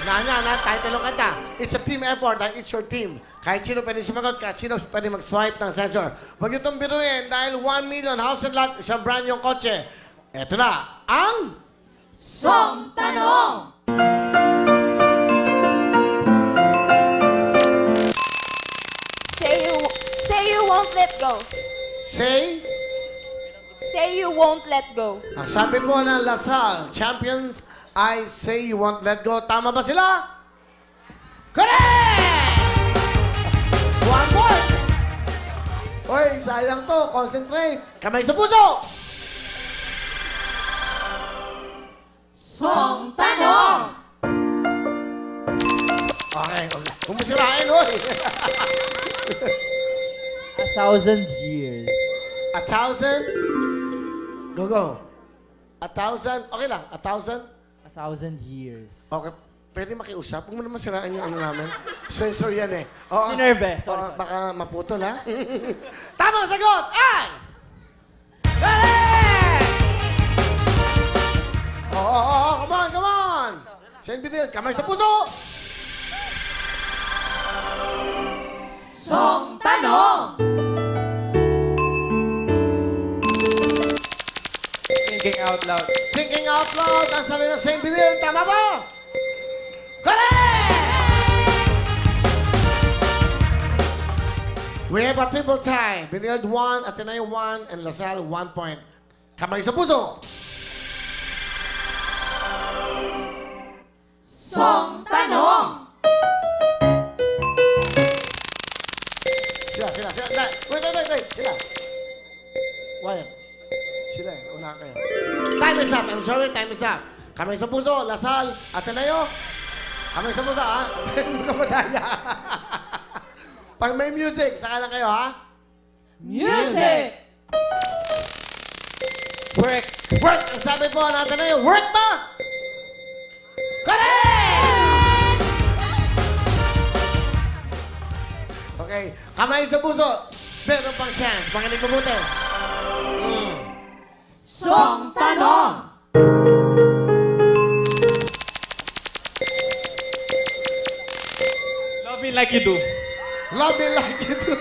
Na, title ng kanta. It's a team effort, it's your team. Kahit sino pwede sumagot, kahit sino pwede mag-swipe ng sensor. Huwag niyo itong biruin dahil 1 million house and lot, isang brand yung kotse. Eto na, ang... Song Tanong! Say you won't let go. Say... Say you won't let go. Ang sabi po ng Lasal, champions, I say you won't let go. Tama ba sila? Correct! 1 point! Hoy, sayang to. Concentrate. Kamay sa puso! Song Tanong! Okay. Kung masirain, hoy. 1,000 years. 1,000? Go. 1,000? Okay lang. 1,000? 1,000 years. Okay. Pwede makiusap. Huwag mo naman siraan yung ano namin. Sensor yan eh. Oo. Sinerve. Sorry. Baka maputol, ha? Tamang sagot ay... Correct! Oo. Come on. Saint Bidil, kamay sa puso! Song Tanong! Thinking out loud. Thinking out loud. Ang sabi ng Saint Bidil, tama ba? Correct! We have a triple tie. Binilad 1, Ateneo 1, and Lasal 1 point. Kamay sa puso! Song Tanong! Sila. Wait. Sila. Quiet. Sila eh. Unahan kayo. Time is up. I'm sorry, time is up. Kamay sa puso, Lasal, Ateneo. Kamay sa puso, ha? Huwag ka madaya. Pag may music, saka lang kayo, ha? Music! Work. Work! Ang sabi po ng Ateneo, work ba? Correct! Okay, kamay sa puso. Meron pang chance. Makinig mabuti. Song Tanong! Love me like you do. Love me like you do.